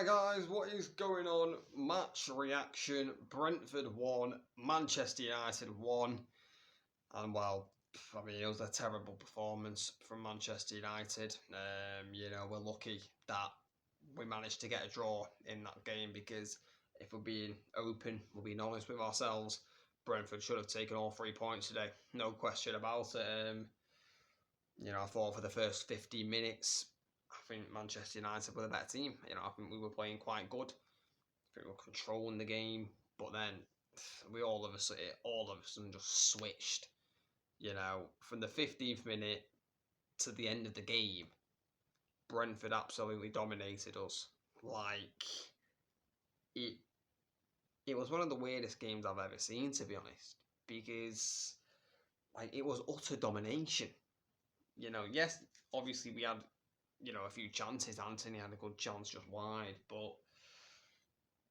Hi guys, what is going on? Match reaction. Brentford won, Manchester United won. And well, I mean, it was a terrible performance from Manchester United. We're lucky that we managed to get a draw in that game because if we're being open, we're being honest with ourselves, Brentford should have taken all 3 points today. No question about it. I thought for the first 15 minutes, I think Manchester United were the better team. I think we were playing quite good. I think we were controlling the game, but then we all of a sudden just switched. From the 15th minute to the end of the game, Brentford absolutely dominated us. Like it was one of the weirdest games I've ever seen, to be honest, because it was utter domination. Yes, obviously we had a few chances. Anthony had a good chance just wide, but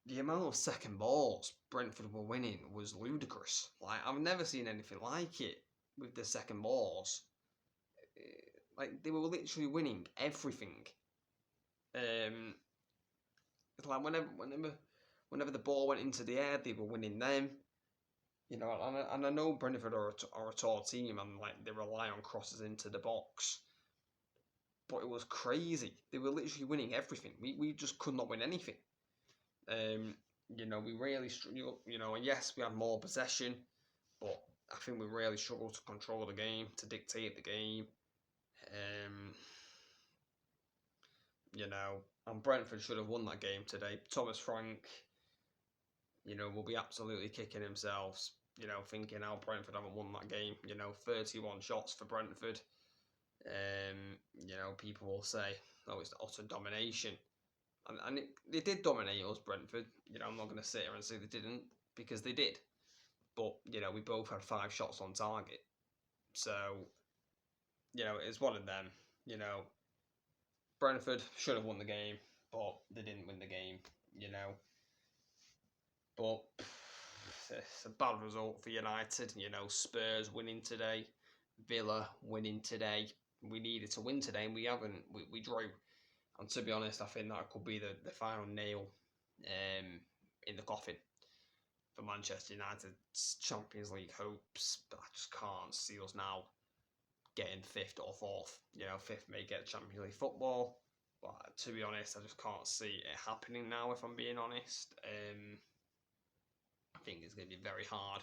the amount of second balls Brentford were winning was ludicrous. I've never seen anything like it with the second balls. They were literally winning everything. It's like whenever the ball went into the air, they were winning them. And I know Brentford are a tall team and they rely on crosses into the box. But it was crazy. They were literally winning everything. We just could not win anything. We really struggled. And yes, we had more possession, but I think we really struggled to control the game, to dictate the game. And Brentford should have won that game today. Thomas Frank, will be absolutely kicking himself, thinking how Brentford haven't won that game. 31 shots for Brentford. People will say, oh, it's utter domination. And they did dominate us, Brentford. I'm not going to sit here and say they didn't, because they did. But, we both had 5 shots on target. So, it's one of them. Brentford should have won the game, but they didn't win the game, But it's a bad result for United. Spurs winning today, Villa winning today. We needed to win today, and we haven't. We drew. And to be honest, I think that could be the final nail in the coffin for Manchester United's Champions League hopes. But I just can't see us now getting 5th or 4th. 5th may get Champions League football. But to be honest, I just can't see it happening now, if I'm being honest. I think it's going to be very hard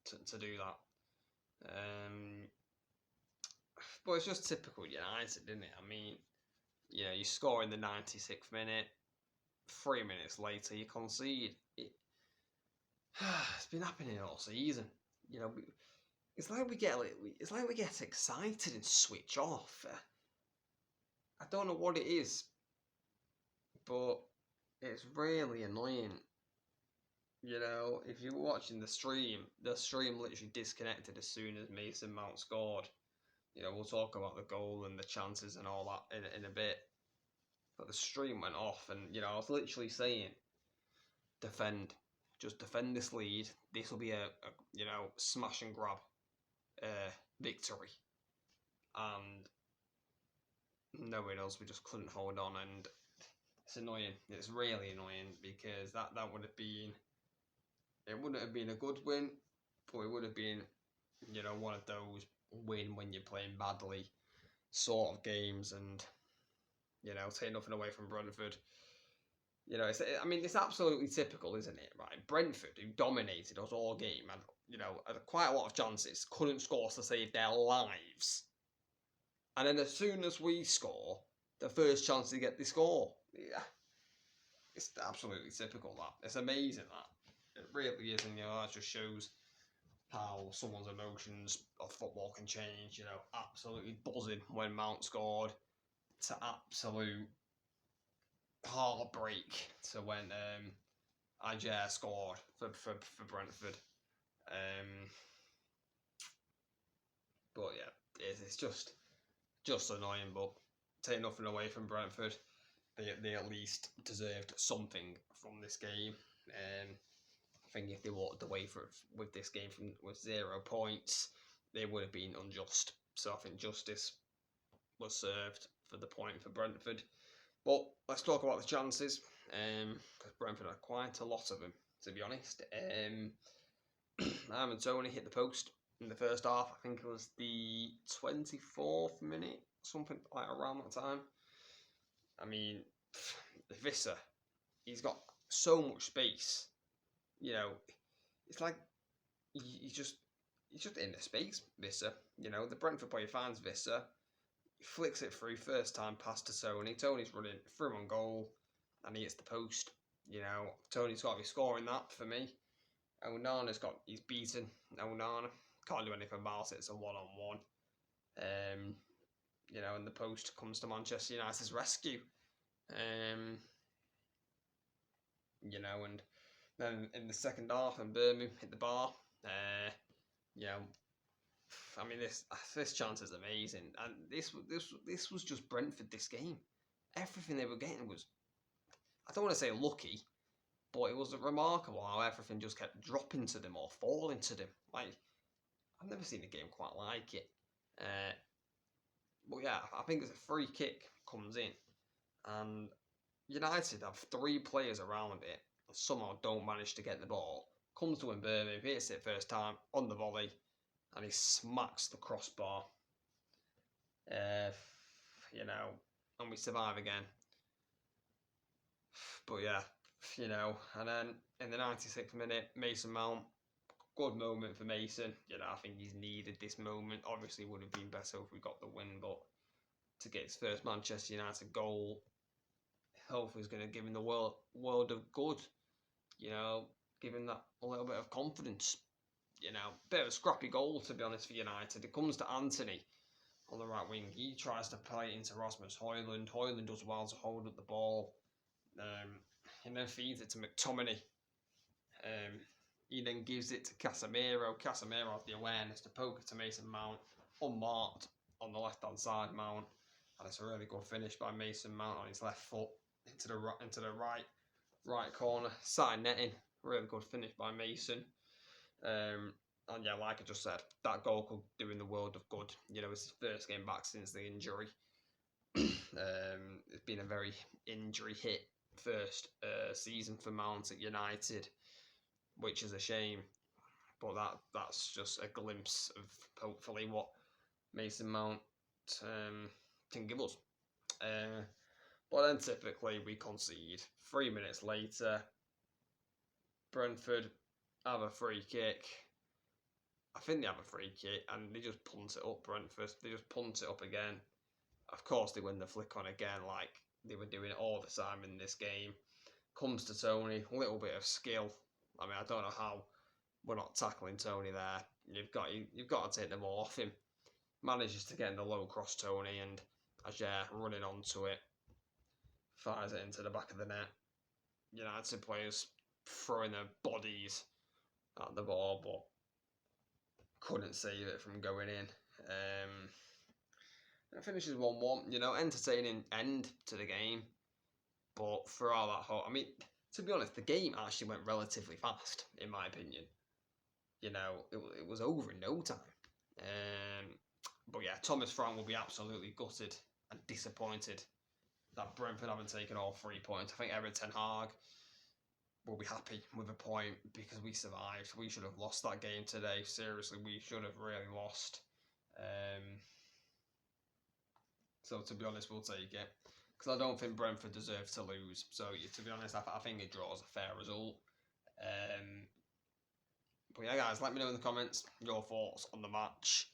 to do that. But it's just typical United, isn't it? I mean, you score in the 96th minute, 3 minutes later you concede. It's been happening all season. It's like we get excited and switch off. I don't know what it is, but it's really annoying. If you were watching the stream literally disconnected as soon as Mason Mount scored. We'll talk about the goal and the chances and all that in a bit. But the stream went off, and I was literally saying, defend, just defend this lead. This will be a smash and grab victory. And knowing us, we just couldn't hold on, and it's annoying. It's really annoying because that would have been. It wouldn't have been a good win, but it would have been, one of those win when you're playing badly sort of games, and take nothing away from Brentford. It's absolutely typical, isn't it? Right, Brentford, who dominated us all game, and had quite a lot of chances, couldn't score to save their lives. And then as soon as we score, the first chance they score. Yeah, it's absolutely typical. That it's amazing that it really is, and that just shows how someone's emotions of football can change. Absolutely buzzing when Mount scored, to absolute heartbreak to when Ajer scored for Brentford. But yeah, it's just annoying. But take nothing away from Brentford. They at least deserved something from this game. I think if they walked away with this game with 0 points, they would have been unjust. So I think justice was served for the point for Brentford. But let's talk about the chances, because Brentford had quite a lot of them, to be honest. Ivan Toney hit the post in the first half. I think it was the 24th minute, something like around that time. I mean, Visser, he's got so much space. You know, it's like he's just in the space. Visser, the Brentford player finds Visser, flicks it through first time pass to Tony. Tony's running through on goal, and he hits the post. Tony's got to be scoring that for me. He's beaten Onana. Can't do anything about it. It's a 1-on-1. And the post comes to Manchester United's rescue. And then in the second half, and Birmingham hit the bar. I mean, this chance is amazing, and this was just Brentford. This game, everything they were getting was, I don't want to say lucky, but it was remarkable how everything just kept dropping to them or falling to them. Like, I've never seen a game quite like it. But yeah, I think it's a free kick comes in, and United have 3 players around it, and somehow don't manage to get the ball. Comes to Birmingham, hits it first time on the volley, and he smacks the crossbar. And we survive again. But yeah, and then in the 96th minute, Mason Mount, good moment for Mason. I think he's needed this moment. Obviously, would have been better if we got the win, but to get his first Manchester United goal, hopefully is going to give him the world of good. Give him that a little bit of confidence. Bit of a scrappy goal, to be honest, for United. It comes to Anthony on the right wing. He tries to play it into Rasmus Højlund. Højlund does well to hold up the ball. And then feeds it to McTominay. He then gives it to Casemiro. Casemiro has the awareness to poke it to Mason Mount, unmarked on the left-hand side, Mount. And it's a really good finish by Mason Mount on his left foot into the right corner. Side netting. Really good finish by Mason. And yeah, like I just said, that goal could do in the world of good. It's his first game back since the injury. It's been a very injury hit first season for Mount at United, which is a shame. But that's just a glimpse of hopefully what Mason Mount can give us. But then typically we concede. 3 minutes later, Brentford have a free kick. I think they have a free kick and they just punt it up, Brentford. They just punt it up again. Of course, they win the flick on again like they were doing it all the time in this game. Comes to Tony, a little bit of skill. I mean, I don't know how we're not tackling Tony there. You've got to take the ball off him. Manages to get in the low cross Tony, and Ajer running onto it, fires it into the back of the net. United players throwing their bodies at the ball, but couldn't save it from going in. It finishes 1-1. Entertaining end to the game, but for all that I mean, to be honest, the game actually went relatively fast, in my opinion. It was over in no time. But yeah, Thomas Frank will be absolutely gutted and disappointed that Brentford haven't taken all 3 points. I think Erik ten Hag will be happy with a point because we survived. We should have lost that game today. Seriously, we should have really lost. So to be honest, we'll take it. Because I don't think Brentford deserve to lose. So to be honest, I think it draws a fair result. But yeah, guys, let me know in the comments your thoughts on the match.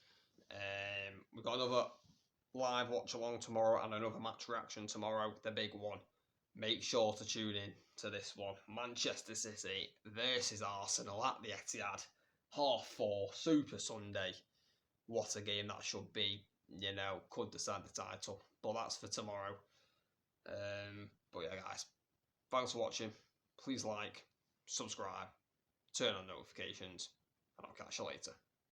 We've got another live watch along tomorrow and another match reaction tomorrow, the big one. Make sure to tune in to this one. Manchester City versus Arsenal at the Etihad. 4:30, Super Sunday. What a game that should be. Could decide the title. But that's for tomorrow. But yeah, guys, thanks for watching. Please like, subscribe, turn on notifications, and I'll catch you later.